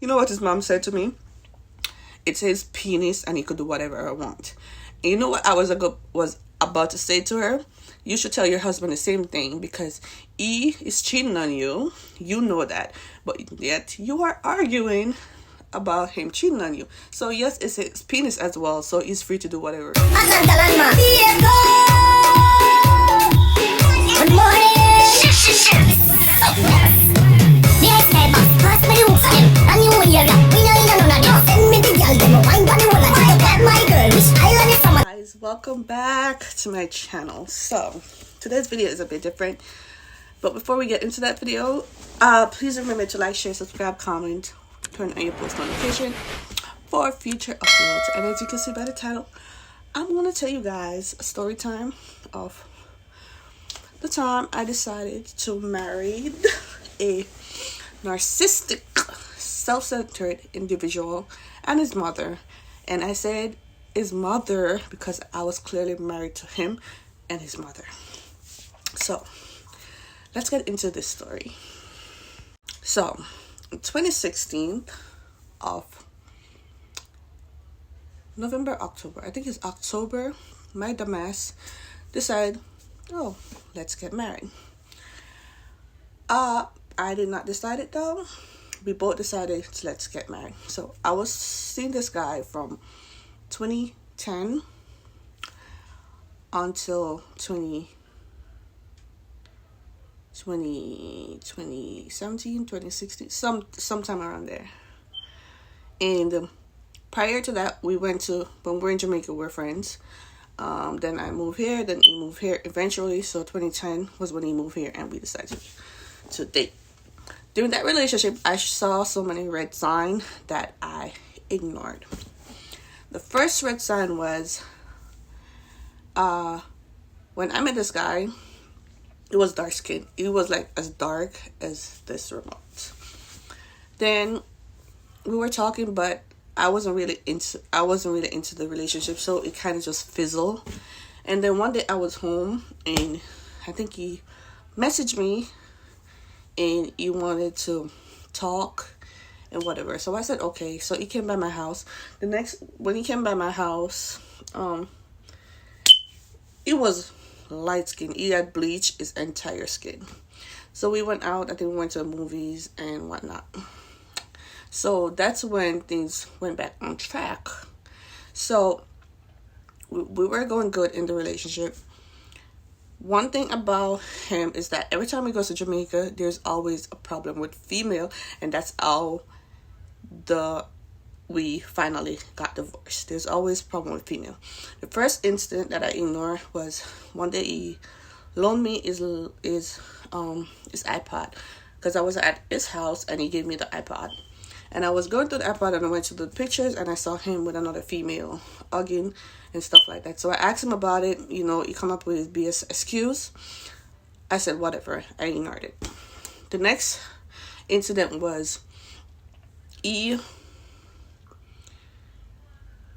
You know what his mom said to me? It's his penis and he could do whatever I want. And you know what I was about to say to her? You should tell your husband the same thing, because he is cheating on you. You know that. But yet you are arguing about him cheating on you. So yes, it's his penis as well. So he's free to do whatever. Good morning. Guys, welcome back to my channel. So today's video is a bit different, but before we get into that video, please remember to like, share, subscribe, comment, turn on your post notification for future uploads. And as you can see by the title, I'm going to tell you guys a story time of the time I decided to marry a narcissistic, self-centered individual and his mother. And I said his mother because I was clearly married to him and his mother. So let's get into this story. So in 2016 of October, I think it's October, my dumbass decided, oh, let's get married. I did not decide it though. We both decided to let's get married. So I was seeing this guy from 2010 until 2017, 2016, sometime around there. And prior to that, when we're in Jamaica, we're friends. Then I moved here, then he moved here eventually. So 2010 was when he moved here and we decided to date. During that relationship, I saw so many red signs that I ignored. The first red sign was when I met this guy. It was dark skin. It was like as dark as this remote. Then we were talking, but I wasn't really into the relationship, so it kind of just fizzled. And then one day I was home and I think he messaged me and he wanted to talk and whatever. So I said okay. So he came by my house. When he came by my house, it was light skin. He had bleached his entire skin. So we went out. I think we went to movies and whatnot. So that's when things went back on track. So we were going good in the relationship. One thing about him is that every time he goes to Jamaica, there's always a problem with female, and that's how we finally got divorced. There's always a problem with female. The first incident that I ignored was one day he loaned me his iPod because I was at his house and he gave me the iPod. And I was going through the iPod and I went to the pictures and I saw him with another female hugging and stuff like that. So I asked him about it. You know, he come up with his BS excuse. I said, whatever. I ignored it. The next incident was he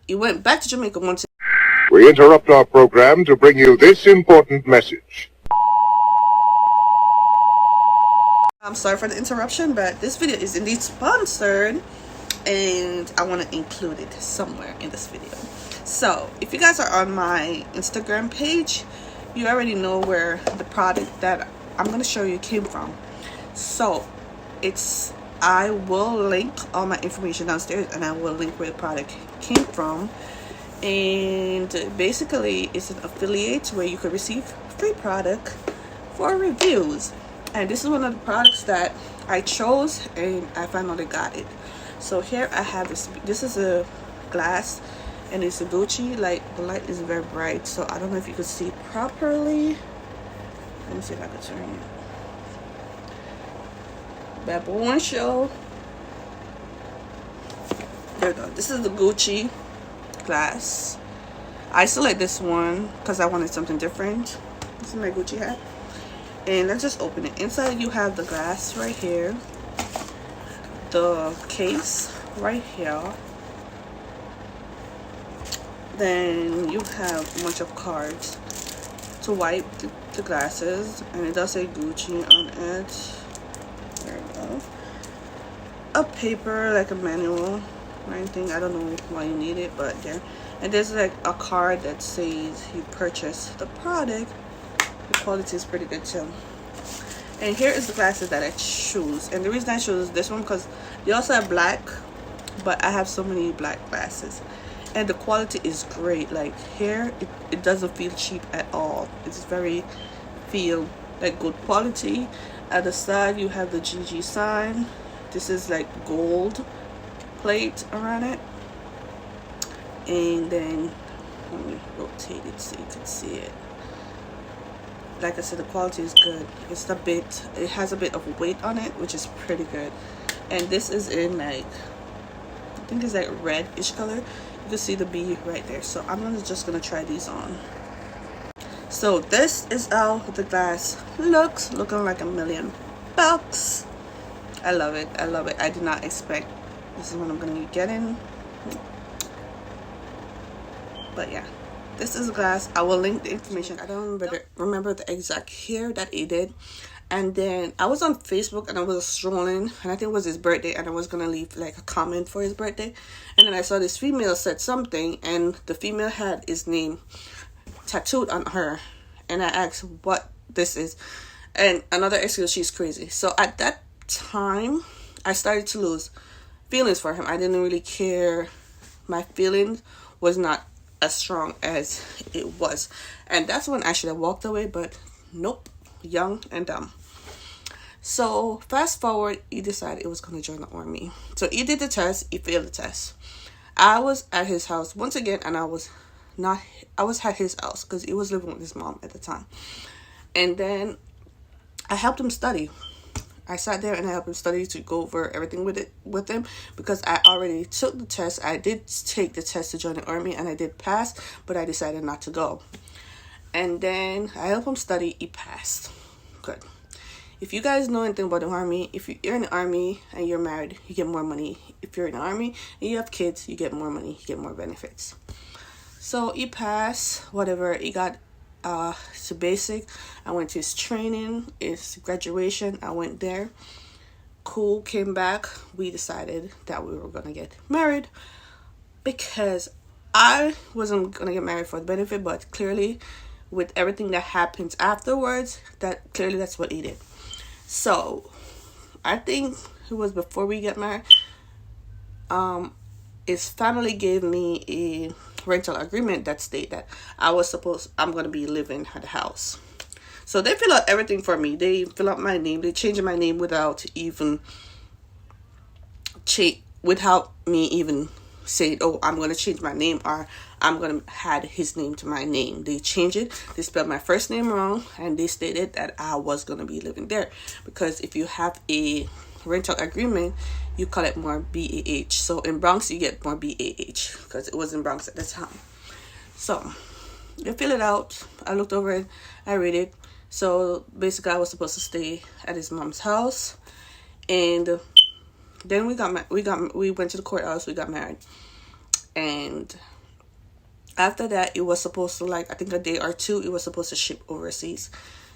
went back to Jamaica once. We interrupt our program to bring you this important message. I'm sorry for the interruption, but this video is indeed sponsored and I want to include it somewhere in this video. So if you guys are on my Instagram page, you already know where the product that I'm going to show you came from. So I will link all my information downstairs and I will link where the product came from. And basically it's an affiliate where you could receive free product for reviews. And this is one of the products that I chose and I finally got it. So here I have this is a glass and it's a Gucci. Like the light is very bright, so I don't know if you can see properly. Let me see if I can turn it. Baboon show. There we go. This is the Gucci glass. I select this one because I wanted something different. This is my Gucci hat. And let's just open it. Inside you have the glass right here, the case right here, then you have a bunch of cards to wipe the glasses, and it does say Gucci on it. There we go. a paper, like a manual or anything. I don't know why you need it, but there. And there's like a card that says you purchased the product. The quality is pretty good too. And here is the glasses that I choose. And the reason I chose this one because they also have black, but I have so many black glasses. And the quality is great. Like here, it doesn't feel cheap at all. It's very feel like good quality. At the side, you have the GG sign. This is like gold plate around it. And then let me rotate it so you can see it. Like I said, the quality is good. It has a bit of weight on it, which is pretty good. And this is in like, I think it's like reddish color. You can see the B right there. So I'm just gonna try these on. So this is how the glass looks, looking like $1,000,000. I love it. I love it. I did not expect this is what I'm gonna be getting. But yeah, this is a glass. I will link the information. I don't remember the exact year that he did. And then I was on Facebook and I was strolling, and I think it was his birthday, and I was gonna leave like a comment for his birthday. And then I saw this female said something, and the female had his name tattooed on her. And I asked what this is, and another excuse, she's crazy. So at that time, I started to lose feelings for him. I didn't really care. My feelings was not as strong as it was, and that's when I should have walked away, but nope, young and dumb. So fast forward, he decided he was going to join the army. So he did the test. He failed the test. I was at his house once again, and I was at his house because he was living with his mom at the time. And then I helped him study. I sat there and I helped him study to go over everything with him because I already took the test. I did take the test to join the army and I did pass, but I decided not to go. And then I helped him study. He passed. Good. If you guys know anything about the army, if you're in the army and you're married, you get more money. If you're in the army and you have kids, you get more money. You get more benefits. So he passed, whatever. He got to basic. I went to his training, his graduation. I went there. Cool, came back. We decided that we were going to get married because I wasn't going to get married for the benefit, but clearly with everything that happens afterwards, that's what he did. So I think it was before we get married. His family gave me a rental agreement that stated that I'm going to be living at the house. So they fill out everything for me. They fill out my name. They change my name without me even saying, oh, I'm going to change my name or I'm going to add his name to my name. They changed it. They spelled my first name wrong, and they stated that I was going to be living there because if you have a rental agreement, you call it more BAH. So in Bronx, you get more BAH because it was in Bronx at the time. So they fill it out. I looked over it. I read it. So basically, I was supposed to stay at his mom's house, and then we went to the courthouse. We got married, and after that, it was supposed to, like, I think a day or two, it was supposed to ship overseas.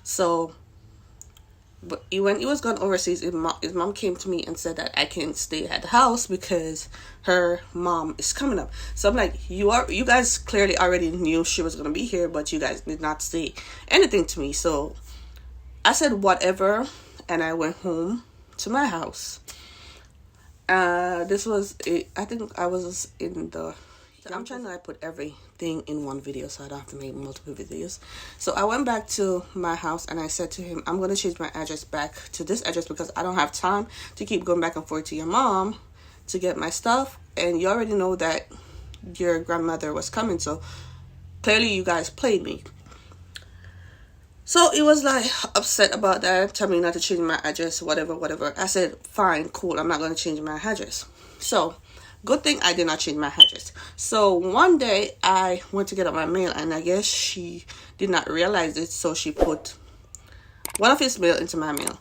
So, but when he was gone overseas, his mom came to me and said that I can stay at the house because her mom is coming up. So I'm like, you guys clearly already knew she was gonna be here, but you guys did not say anything to me. So I said whatever, and I went home to my house. This was it. I think I was in the. I'm trying to put everything in one video so I don't have to make multiple videos. So I went back to my house and I said to him, I'm going to change my address back to this address because I don't have time to keep going back and forth to your mom to get my stuff. And you already know that your grandmother was coming. So clearly you guys played me. So he was like upset about that, telling me not to change my address, whatever. I said, fine, cool. I'm not going to change my address. So good thing I did not change my address. So one day I went to get up my mail and I guess she did not realize it. So she put one of his mail into my mail.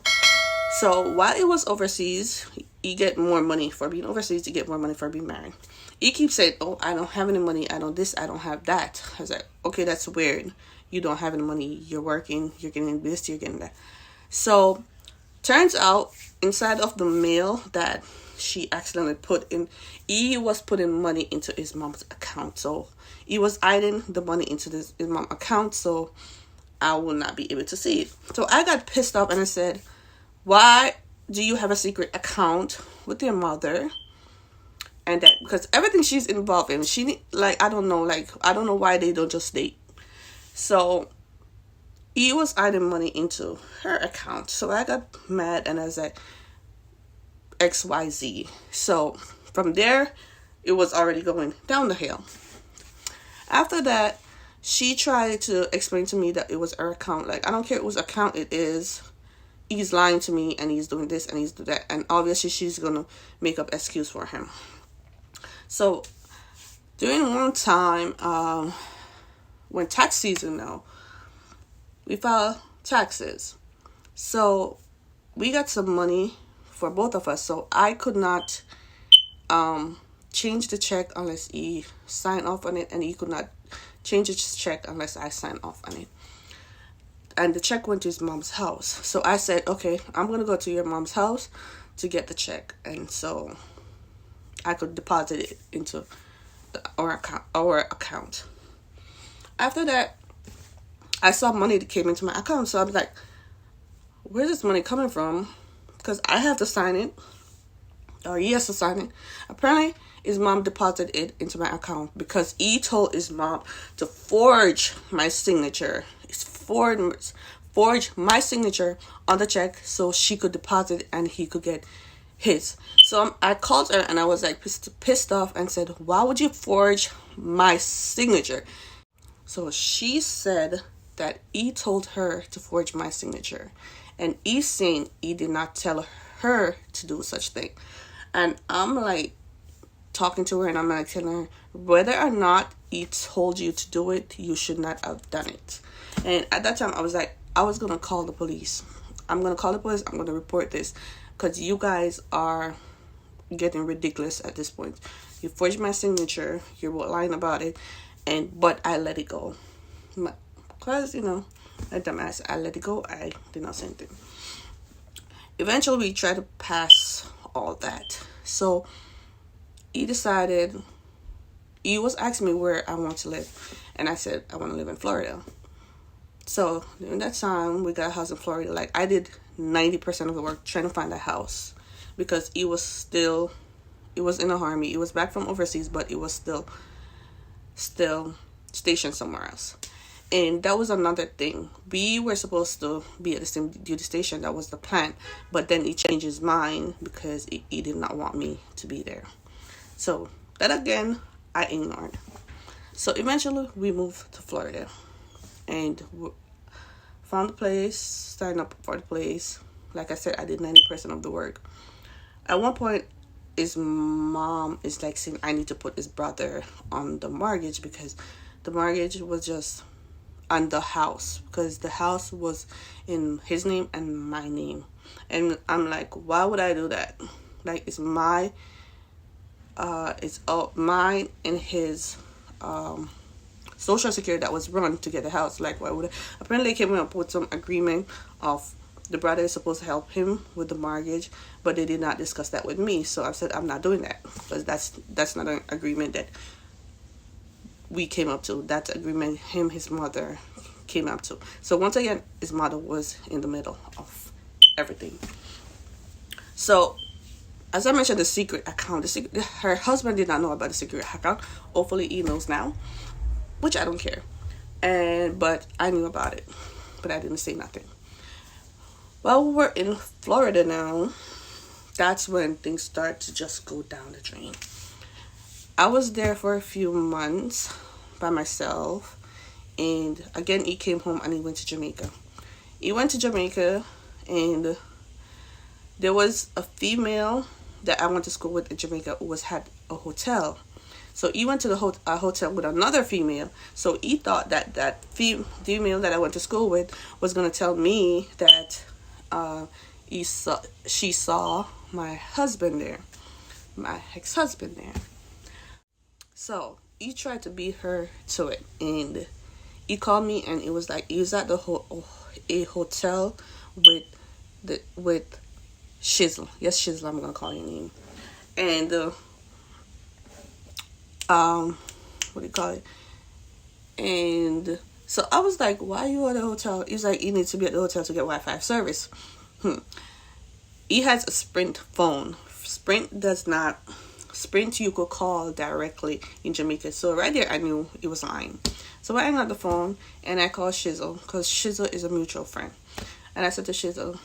So while he was overseas, he get more money for being overseas. You get more money for being married. He keeps saying, oh, I don't have any money. I don't this. I don't have that. I was like, okay, that's weird. You don't have any money. You're working. You're getting this. You're getting that. So turns out inside of the mail that she accidentally was putting money into his mom's account. So he was hiding the money into his mom's account, so I will not be able to see it. So I got pissed off and I said, why do you have a secret account with your mother? And that, because everything she's involved in, I don't know why they don't just date. So he was hiding money into her account. So I got mad and I was like, XYZ. So from there, it was already going down the hill. After that, she tried to explain to me that it was her account. Like, I don't care whose account it is. He's lying to me and he's doing this and he's doing that. And obviously she's going to make up excuse for him. So during one time, when tax season now, we filed taxes. So we got some money for both of us. So I could not change the check unless he signed off on it, and he could not change his check unless I signed off on it. And the check went to his mom's house. So I said, okay, I'm going to go to your mom's house to get the check. And so I could deposit it into our account. After that, I saw money that came into my account. So I was like, where's this money coming from? Because I have to sign it. Or he has to sign it. Apparently, his mom deposited it into my account because he told his mom to forge my signature. Forge my signature on the check so she could deposit it and he could get his. So I called her and I was like pissed off and said, why would you forge my signature? So she said that he told her to forge my signature, and he's saying he did not tell her to do such thing. And I'm like talking to her and I'm like telling her, whether or not he told you to do it, you should not have done it. And at that time I was like, I was gonna call the police. I'm gonna call the police. I'm gonna report this because you guys are getting ridiculous at this point. You forged my signature. You're lying about it, but I let it go. Because, at dumbass, I let it go. I did not say anything. Eventually, we tried to pass all that. So he decided, he was asking me where I want to live. And I said, I want to live in Florida. So during that time, we got a house in Florida. Like, I did 90% of the work trying to find a house. Because he was in the army. He was back from overseas, but he was still stationed somewhere else. And that was another thing. We were supposed to be at the same duty station. That was the plan. But then he changed his mind because he did not want me to be there. So that again, I ignored. So eventually we moved to Florida. And found the place, signed up for the place. Like I said, I did 90% of the work. At one point, his mom is like saying, I need to put his brother on the mortgage because the mortgage was just on the house, because the house was in his name and my name. And I'm like, why would I do that? Like, it's mine and his social security that was run to get the house. Like, why would I? Apparently they came up with some agreement of the brother is supposed to help him with the mortgage, but they did not discuss that with me. So I said, I'm not doing that, because that's not an agreement that we came up to. That agreement his mother came up to. So once again, his mother was in the middle of everything. So as I mentioned, the secret account, her husband did not know about the secret account. Hopefully he knows now, which I don't care. But I knew about it, but I didn't say nothing. While we're in Florida now, that's when things start to just go down the drain. I was there for a few months by myself, and again he came home and he went to Jamaica. He went to Jamaica, and there was a female that I went to school with in Jamaica who had a hotel. So he went to the hotel with another female. So he thought that female that I went to school with was going to tell me that she saw my husband there, my ex-husband there. So he tried to beat her to it, and he called me, and it was like he was at a hotel with Shizzle. Yes, Shizzle, I'm gonna call your name. And what do you call it? And so I was like, why are you at the hotel? He's like, you need to be at the hotel to get Wi-Fi service. He has a Sprint phone. Sprint you could call directly in Jamaica. So right there I knew he was lying. So I hung up the phone and I called Shizzle, because Shizzle is a mutual friend. And I said to Shizzle,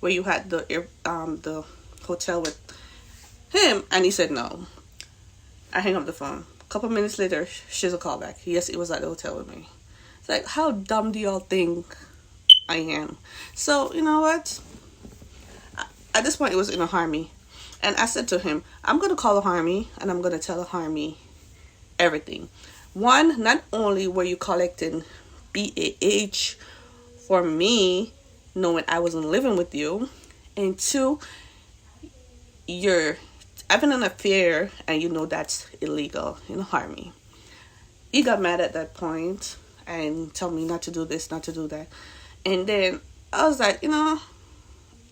where you had the hotel with him? And he said no. I hang up the phone. A couple minutes later, Shizzle called back. Yes, it was at the hotel with me. It's like, how dumb do y'all think I am? So, you know what? At this point, it was in a Harmy. And I said to him, I'm going to call a Harmy, and I'm going to tell a Harmy everything. One, not only were you collecting BAH for me, knowing I wasn't living with you, and two, you're having an affair, and you know that's illegal in a Harmy. He got mad at that point and told me not to do this, not to do that. And then I was like, you know,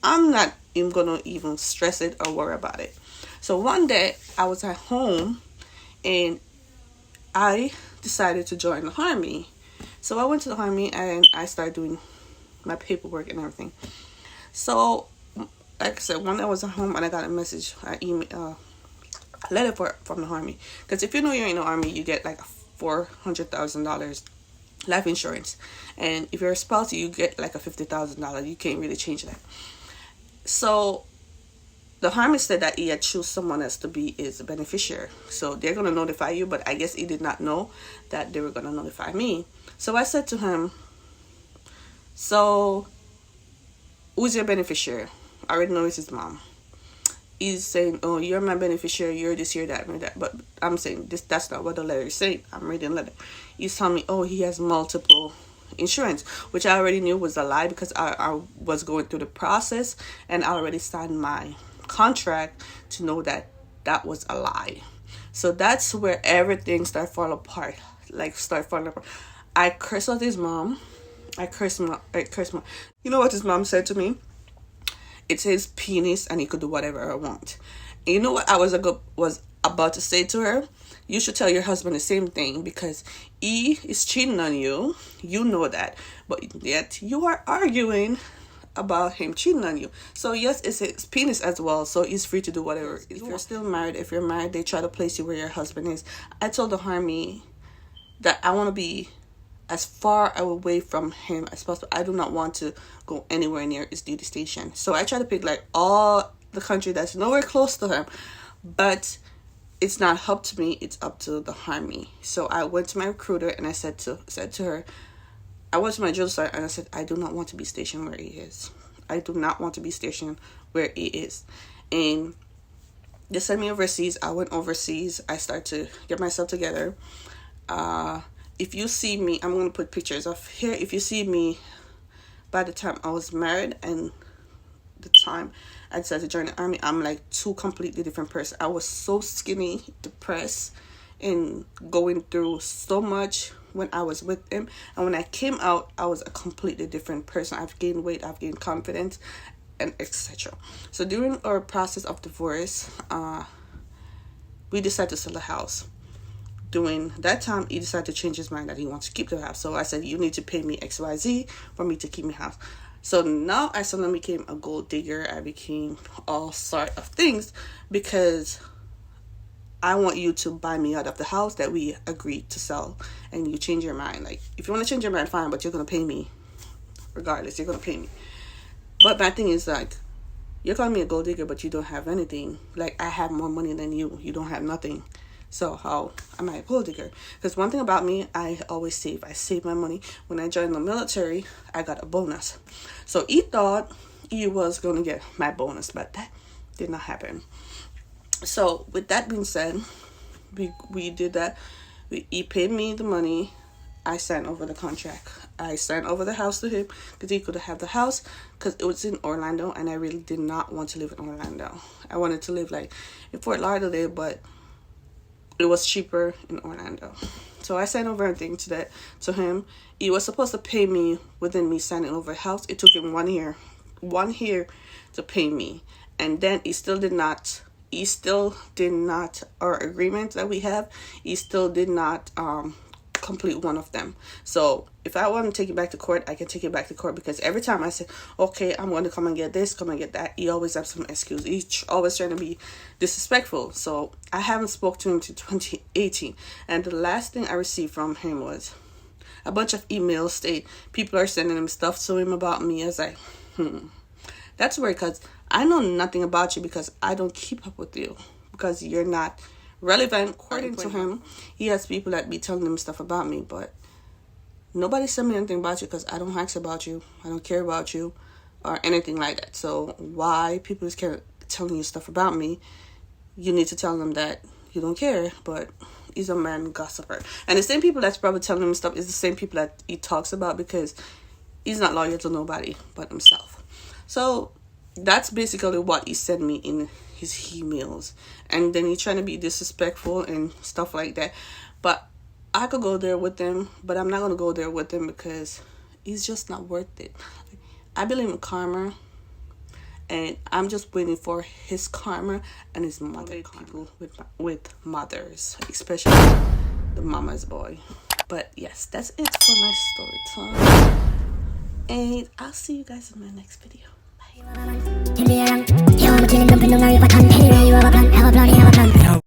I'm not even gonna even stress it or worry about it. So one day I was at home and I decided to join the Harmy. So I went to the Harmy and I started doing my paperwork and everything. So like I said, one day I was at home and I got a message, a letter from the Army. Because if you know you're in the Army, you get like $400,000 life insurance. And if you're a spouse, you get like a $50,000. You can't really change that. So the Army said that he had choose someone else to be his beneficiary. So they're going to notify you, but I guess he did not know that they were going to notify me. So I said to him, so who's your beneficiary? I already know it's his mom. He's saying, oh, you're my beneficiary, you're this, you're that, you're that. But I'm saying, that's not what the letter is saying. I'm reading the letter. He's telling me, oh, he has multiple insurance, which I already knew was a lie because I was going through the process and I already signed my contract to know that that was a lie. So that's where everything started falling apart. I cursed out his mom. I cursed him. You know what his mom said to me? It's his penis and he could do whatever I want. And you know what I was about to say to her? You should tell your husband the same thing because he is cheating on you. You know that. But yet you are arguing about him cheating on you. So yes, it's his penis as well. So he's free to do whatever. If you're still married, if you're married, they try to place you where your husband is. I told the Army that I want to be as far away from him as possible. I do not want to go anywhere near his duty station. So I try to pick like all the country that's nowhere close to him. But it's not up to me, it's up to the Army. So I went to my recruiter and I said to her, I went to my drill sergeant and I said, I do not want to be stationed where he is. I do not want to be stationed where he is. And they sent me overseas. I went overseas. I started to get myself together. If you see me, I'm going to put pictures of here. If you see me by the time I was married and the time I decided to join the Army, I'm like two completely different person. I was so skinny, depressed, and going through so much when I was with him. And when I came out, I was a completely different person. I've gained weight, I've gained confidence, and etc. So during our process of divorce, we decided to sell the house. During that time, he decided to change his mind that he wants to keep the house. So I said, you need to pay me XYZ for me to keep my house. So now I suddenly became a gold digger. I became all sort of things because I want you to buy me out of the house that we agreed to sell. And you change your mind. Like, if you want to change your mind, fine, but you're going to pay me. Regardless, you're going to pay me. But my thing is, like, you're calling me a gold digger, but you don't have anything. Like, I have more money than you. You don't have nothing. So how am I a gold digger? Because one thing about me, I always save. I save my money. When I joined the military, I got a bonus. So he thought he was going to get my bonus, but that did not happen. So with that being said, we did that. He paid me the money. I signed over the contract. I signed over the house to him because he could have the house because it was in Orlando and I really did not want to live in Orlando. I wanted to live like in Fort Lauderdale, but it was cheaper in Orlando. So I signed over everything to him. He was supposed to pay me within me signing over the house. It took him 1 year to pay me. And then he still did not he still did not, our agreement that we have, he still did not complete one of them. So if I want to take it back to court, I can take it back to court, because every time I say, okay, I'm going to come and get this, come and get that, he always has some excuse. He's always trying to be disrespectful. So I haven't spoke to him to 2018, and the last thing I received from him was a bunch of emails state people are sending him stuff to him about me. I was like, that's weird, because I know nothing about you, because I don't keep up with you, because you're not relevant. According to him, he has people that be telling him stuff about me, but nobody sent me anything about you, because I don't ask about you, I don't care about you or anything like that. So why people is telling you stuff about me? You need to tell them that you don't care. But he's a man gossiper, and the same people that's probably telling him stuff is the same people that he talks about, because he's not loyal to nobody but himself. So that's basically what he sent me in his emails. And then he's trying to be disrespectful and stuff like that. But I could go there with him, but I'm not going to go there with him, because he's just not worth it. I believe in karma, and I'm just waiting for his karma and his mother. People with mothers, especially the mama's boy. But yes, that's it for my story time, and I'll see you guys in my next video. Bye.